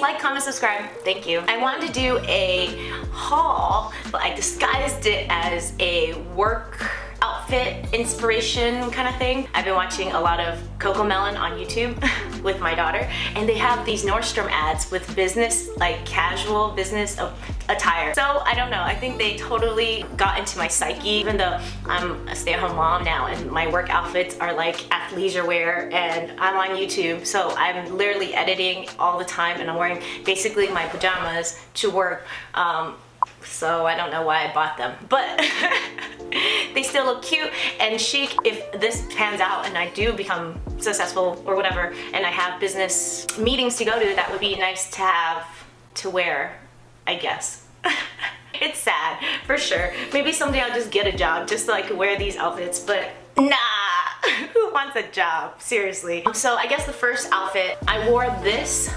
like, comment, subscribe. Thank you. I wanted to do a haul, but I disguised it as a work outfit inspiration kind of thing. I've been watching a lot of Cocomelon on YouTube with my daughter, and they have these Nordstrom ads with business, like casual business attire. So I don't know, I think they totally got into my psyche, even though I'm a stay-at-home mom now and my work outfits are like athleisure wear and I'm on YouTube, so I'm literally editing all the time and I'm wearing basically my pajamas to work. So I don't know why I bought them, but they still look cute and chic. If this pans out and I do become successful or whatever, and I have business meetings to go to, that would be nice to have to wear, I guess. It's sad, for sure. Maybe someday I'll just get a job just so I can wear these outfits, but nah. Who wants a job? Seriously. So I guess the first outfit, I wore this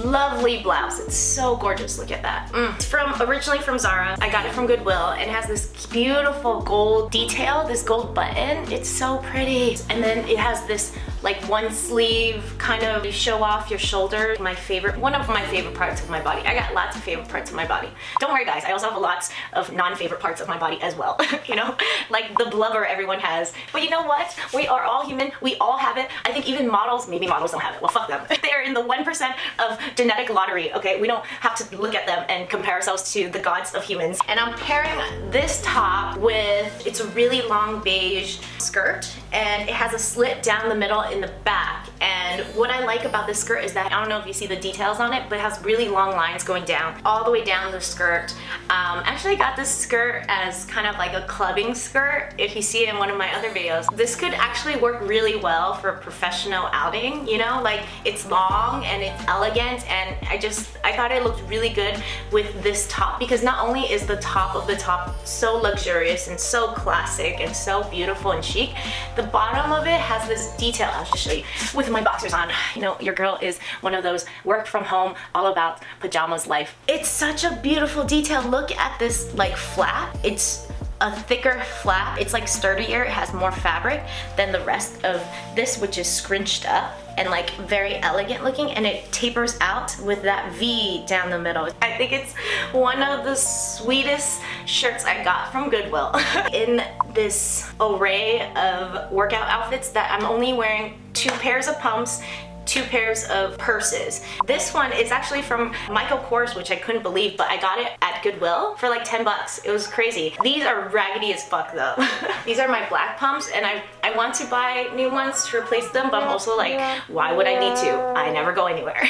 lovely blouse. It's so gorgeous. Look at that. It's originally from Zara. I got it from Goodwill and it has this beautiful gold detail, this gold button. It's so pretty. And then it has this like one sleeve kind of show off your shoulder. One of my favorite parts of my body. I got lots of favorite parts of my body. Don't worry guys, I also have lots of non-favorite parts of my body as well. You know, like the blubber everyone has. But you know what? We are all human. We all have it. I think even models, maybe models don't have it. Well, fuck them. They're in the 1% of genetic lottery, okay? We don't have to look at them and compare ourselves to the gods of humans. And I'm pairing this top with, it's a really long beige skirt and it has a slit down the middle in the back. And what I like about this skirt is that, I don't know if you see the details on it, but it has really long lines going down, all the way down the skirt. Actually I got this skirt as kind of like a clubbing skirt. If you see it in one of my other videos, this could actually work really well for a professional outing, you know? Like, it's long and it's elegant, and I thought it looked really good with this top, because not only is the top of the top so luxurious and so classic and so beautiful and chic, the bottom of it has this detail. I'll just show you with my boxers on. You know, your girl is one of those work from home, all about pajamas life. It's such a beautiful detail. Look at this like flap. It's a thicker flap. It's like sturdier. It has more fabric than the rest of this, which is scrunched up and like very elegant looking, and it tapers out with that V down the middle. I think it's one of the sweetest shirts I got from Goodwill. In this array of workout outfits that I'm only wearing 2 pairs of pumps, 2 pairs of purses. This one is actually from Michael Kors, which I couldn't believe, but I got it at Goodwill for like 10 bucks. It was crazy. These are raggedy as fuck though. These are my black pumps, and I want to buy new ones to replace them, but I'm also like, why would I need to? I never go anywhere.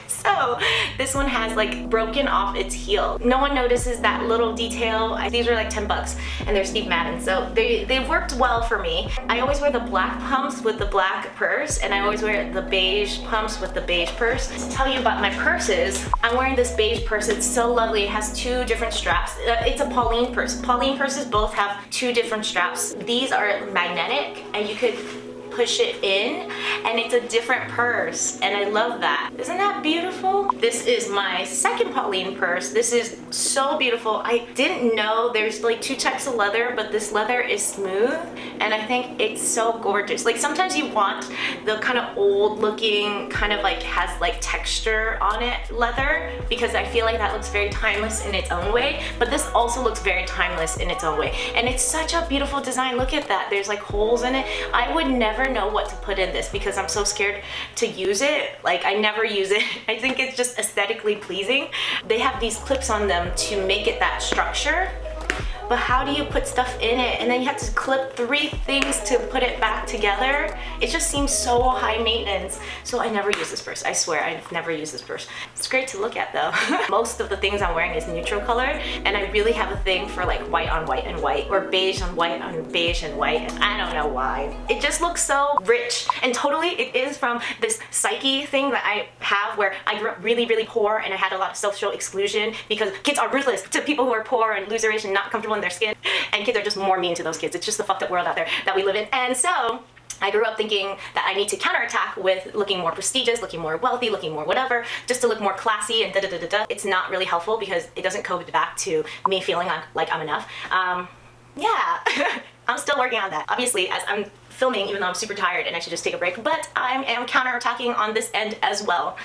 So this one has like broken off its heel. No one notices that little detail. These are like 10 bucks and they're Steve Madden, so they worked well for me. I always wear the black pumps with the black purse, and I always wear the beige pumps with the beige purse. To tell you about my purses, I'm wearing this beige purse. It's so lovely. It has 2 different straps. It's a Pauline purse. Pauline purses both have 2 different straps. These are magnetic and you could push it in and it's a different purse, and I love that. Isn't that beautiful? This is my second Pauline purse. This is so beautiful. I didn't know there's like 2 types of leather, but this leather is smooth and I think it's so gorgeous. Like, sometimes you want the kind of old looking, kind of like has like texture on it leather, because I feel like that looks very timeless in its own way, but this also looks very timeless in its own way, and it's such a beautiful design. Look at that. There's like holes in it. I would never know what to put in this because I'm so scared to use it. Like, I never use it. I think it's just aesthetically pleasing. They have these clips on them to make it that structure, but how do you put stuff in it? And then you have to clip 3 things to put it back together. It just seems so high maintenance. So I never use this purse. I swear, I've never used this purse. It's great to look at though. Most of the things I'm wearing is neutral color, and I really have a thing for like white on white and white, or beige on white on beige and white. And I don't know why. It just looks so rich, and totally it is from this psyche thing that I have, where I grew up really, really poor and I had a lot of social exclusion because kids are ruthless to people who are poor and loserish and not comfortable in their skin, and kids are just more mean to those kids. It's just the fucked up world out there that we live in. And so I grew up thinking that I need to counterattack with looking more prestigious, looking more wealthy, looking more whatever, just to look more classy and da-da-da-da-da. It's not really helpful because it doesn't code back to me feeling like I'm enough. Yeah, I'm still working on that. Obviously, as I'm filming even though I'm super tired and I should just take a break, but I am counterattacking on this end as well.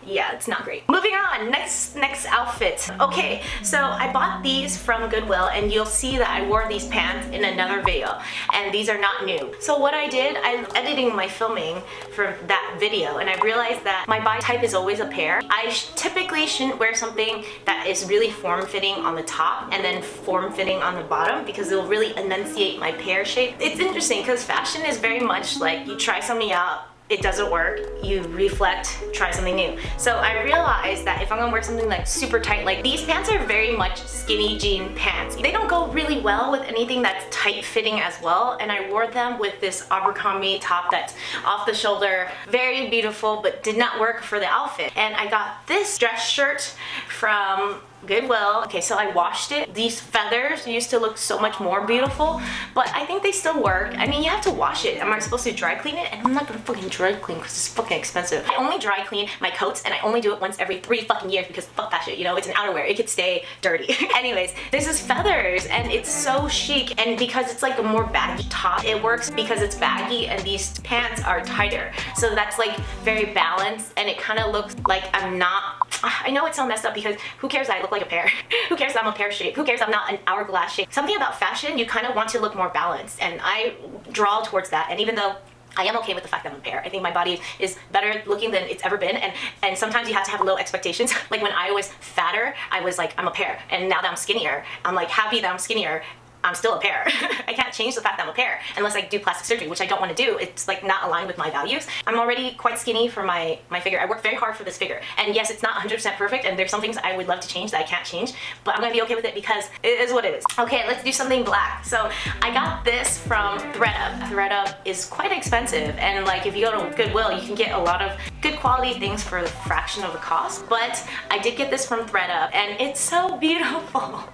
Yeah, it's not great. Moving on, next outfit. Okay, so I bought these from Goodwill, and you'll see that I wore these pants in another video, and these are not new. So what I did, I'm editing my filming for that video, and I realized that my body type is always a pear. I typically shouldn't wear something that is really form-fitting on the top and then form-fitting on the bottom, because it will really enunciate my pear shape. It's interesting because fashion is very much like you try something out, it doesn't work, you reflect, try something new. So I realized that if I'm gonna wear something like super tight, like these pants are very much skinny jean pants. They don't go really well with anything that's tight fitting as well, and I wore them with this Abercrombie top that's off the shoulder, very beautiful, but did not work for the outfit. And I got this dress shirt from Goodwill. Okay, so I washed it. These feathers used to look so much more beautiful, but I think they still work. I mean, you have to wash it. Am I supposed to dry clean it? And I'm not gonna fucking dry clean because it's fucking expensive. I only dry clean my coats, and I only do it once every 3 fucking years because fuck that shit, you know, it's an outerwear. It could stay dirty. Anyways, this is feathers, and it's so chic, and because it's like a more baggy top, it works because it's baggy and these pants are tighter. So that's like very balanced, and it kind of looks like I'm not, I know it's so messed up because who cares that I look like a pear? Who cares I'm a pear shape? Who cares I'm not an hourglass shape? Something about fashion, you kind of want to look more balanced, and I draw towards that. And even though I am okay with the fact that I'm a pear, I think my body is better looking than it's ever been, and sometimes you have to have low expectations. Like when I was fatter, I was like, I'm a pear, and now that I'm skinnier, I'm like happy that I'm skinnier, I'm still a pear. I can't change the fact that I'm a pear unless I do plastic surgery, which I don't want to do. It's like not aligned with my values. I'm already quite skinny for my figure. I worked very hard for this figure. And yes, it's not 100% perfect, and there's some things I would love to change that I can't change, but I'm gonna be okay with it because it is what it is. Okay, let's do something black. So I got this from ThredUp. ThredUp is quite expensive, and like if you go to Goodwill, you can get a lot of good quality things for the fraction of the cost, but I did get this from ThredUp, and it's so beautiful.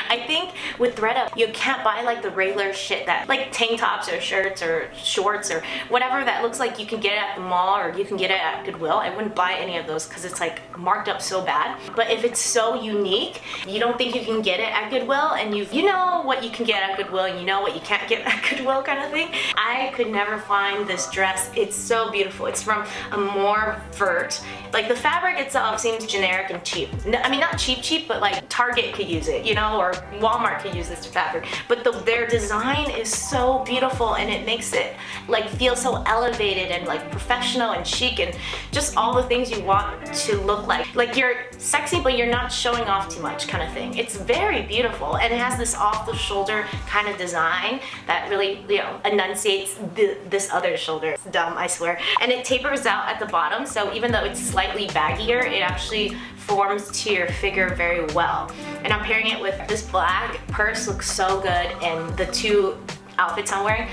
I think with ThredUp, you can't buy like the regular shit that like tank tops or shirts or shorts or whatever that looks like you can get it at the mall or you can get it at Goodwill. I wouldn't buy any of those because it's like marked up so bad. But if it's so unique, you don't think you can get it at Goodwill, and you know what you can get at Goodwill and you know what you can't get at Goodwill kind of thing. I could never find this dress. It's so beautiful. It's from a more vert. Like the fabric itself seems generic and cheap. I mean, not cheap, but like Target could use it, you know, or Walmart could use this fabric. But their design is so beautiful, and it makes it like feel so elevated and like professional and chic and just all the things you want to look like. Like you're sexy, but you're not showing off too much kind of thing. It's very beautiful, and it has this off the shoulder kind of design that really, you know, enunciates this other shoulder. It's dumb, I swear. And it tapers out at the bottom, so even though it's slightly baggier, it actually forms to your figure very well. And I'm pairing it with this black purse. Looks so good, and the two outfits I'm wearing,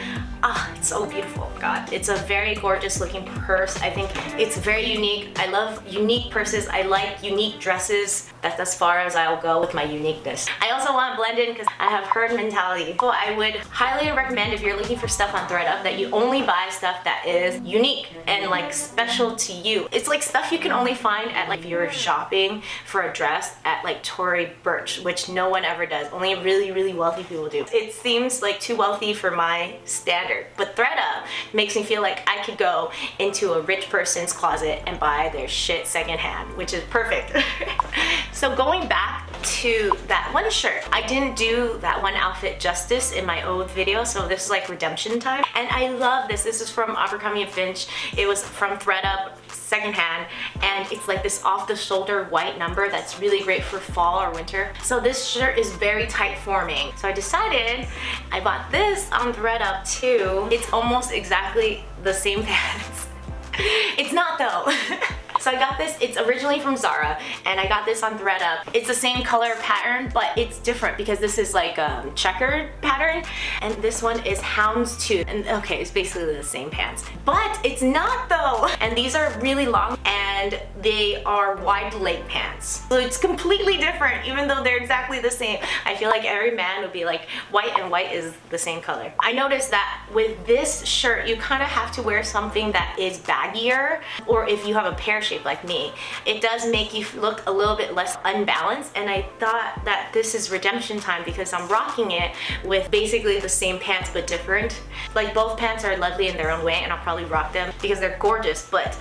it's so beautiful. God, it's a very gorgeous looking purse. I think it's very unique. I love unique purses. I like unique dresses. That's as far as I'll go with my uniqueness. I also want blend in because I have herd mentality. So I would highly recommend, if you're looking for stuff on ThredUp, that you only buy stuff that is unique and like special to you. It's like stuff you can only find at like if you're shopping for a dress at like Tory Burch, which no one ever does. Only really, really wealthy people do. It seems like too wealthy for my standard, but ThredUp makes me feel like I could go into a rich person's closet and buy their shit secondhand, which is perfect. So going back to that one shirt, I didn't do that one outfit justice in my old video, so this is like redemption time. And I love this. This is from Abercrombie & Fitch. It was from ThredUp, secondhand, and it's like this off-the-shoulder white number that's really great for fall or winter. So this shirt is very tight forming. So I decided I bought this on ThredUp too. It's almost exactly the same pants. It's not though. So I got this, it's originally from Zara, and I got this on ThredUp. It's the same color pattern, but it's different because this is like a checkered pattern, and this one is houndstooth. And okay, it's basically the same pants, but it's not though. And these are really long, and they are wide leg pants. So it's completely different, even though they're exactly the same. I feel like every man would be like, white and white is the same color. I noticed that with this shirt, you kind of have to wear something that is baggier, or if you have a pear shape. shaped like me, it does make you look a little bit less unbalanced, and I thought that this is redemption time because I'm rocking it with basically the same pants but different. Like, both pants are lovely in their own way and I'll probably rock them because they're gorgeous, but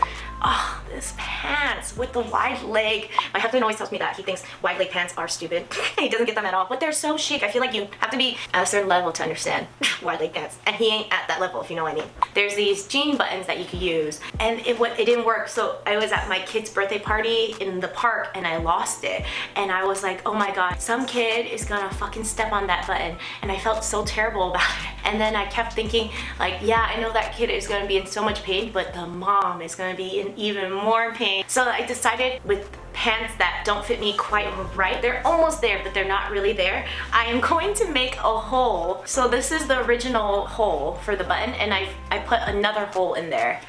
oh, this pants with the wide leg. My husband always tells me that he thinks wide leg pants are stupid. He doesn't get them at all, but they're so chic. I feel like you have to be at a certain level to understand wide leg pants, and he ain't at that level, if you know what I mean. There's these jean buttons that you could use, and it didn't work. So I was at my kid's birthday party in the park and I lost it, and I was like, oh my god, some kid is gonna fucking step on that button, and I felt so terrible about it. And then I kept thinking, like, yeah, I know that kid is gonna be in so much pain, but the mom is gonna be in even more pain. So I decided with pants that don't fit me quite right, they're almost there but they're not really there, I am going to make a hole. So this is the original hole for the button, and I put another hole in there.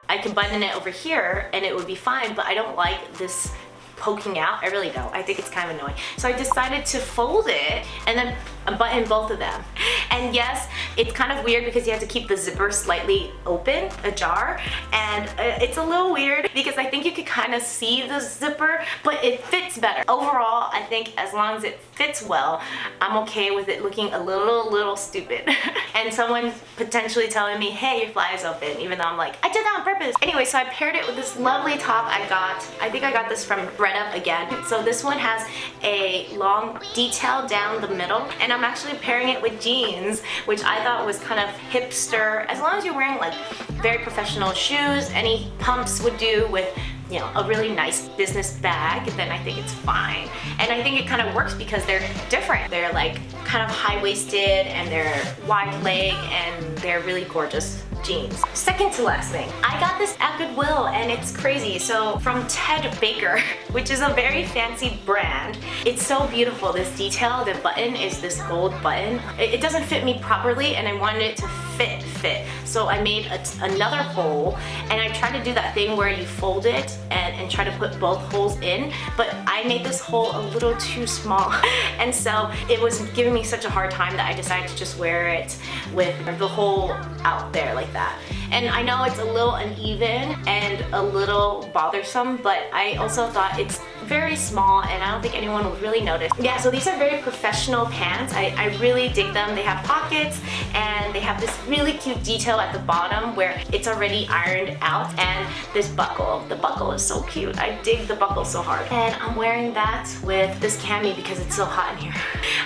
I can button it over here and it would be fine, but I don't like this poking out. I really don't. I think it's kind of annoying. So I decided to fold it and then button both of them. And yes, it's kind of weird because you have to keep the zipper slightly open, ajar, and it's a little weird because I think you could kind of see the zipper, but it fits better. Overall, I think as long as it fits well, I'm okay with it looking a little stupid. And someone potentially telling me, hey, your fly is open, even though I'm like, I did that on purpose. Anyway, so I paired it with this lovely top I got. I think I got this from Up again. So this one has a long detail down the middle, and I'm actually pairing it with jeans, which I thought was kind of hipster. As long as you're wearing like very professional shoes, any pumps would do with, you know, a really nice business bag, then I think it's fine. And I think it kind of works because they're different. They're like kind of high-waisted and they're wide leg and they're really gorgeous jeans. Second to last thing, I got this at Goodwill and it's crazy. So from Ted Baker, which is a very fancy brand. It's so beautiful, this detail. The button is this gold button. It doesn't fit me properly and I wanted it to fit. So I made another hole, and I tried to do that thing where you fold it and try to put both holes in, but I made this hole a little too small. And so it was giving me such a hard time that I decided to just wear it with the hole out there like that. And I know it's a little uneven and a little bothersome, but I also thought it's very small and I don't think anyone will really notice. Yeah, so these are very professional pants. I really dig them. They have pockets and they have this really cute detail at the bottom where it's already ironed out, and this buckle. The buckle is so cute. I dig the buckle so hard. And I'm wearing that with this cami because it's so hot in here.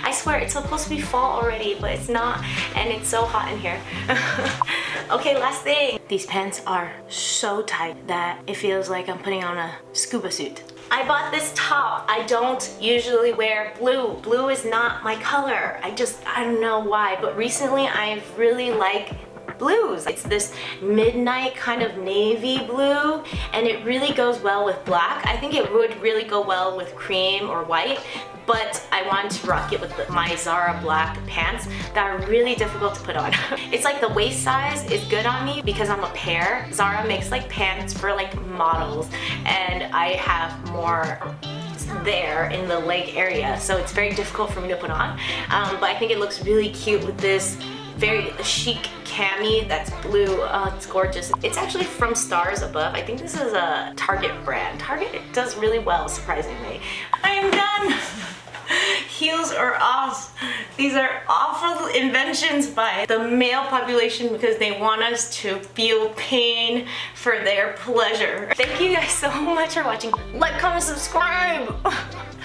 I swear it's supposed to be fall already, but it's not, and it's so hot in here. Okay, last thing. These pants are so tight that it feels like I'm putting on a scuba suit. I bought this top. I don't usually wear blue. Blue is not my color. I don't know why, but recently I've really liked blues. It's this midnight kind of navy blue, and it really goes well with black. I think it would really go well with cream or white, but I wanted to rock it with my Zara black pants that are really difficult to put on. It's like the waist size is good on me because I'm a pear. Zara makes like pants for like models, and I have more there in the leg area, so it's very difficult for me to put on. But I think it looks really cute with this very chic cami that's blue. Oh, it's gorgeous. It's actually from Stars Above. I think this is a Target brand. Target does really well, surprisingly. I am done. Heels are off. These are awful inventions by the male population because they want us to feel pain for their pleasure. Thank you guys so much for watching. Like, comment, subscribe.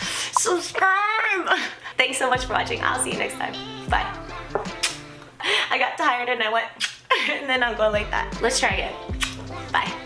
Subscribe. Thanks so much for watching. I'll see you next time. Bye. I got tired and I went, and then I'm going like that. Let's try again. Bye.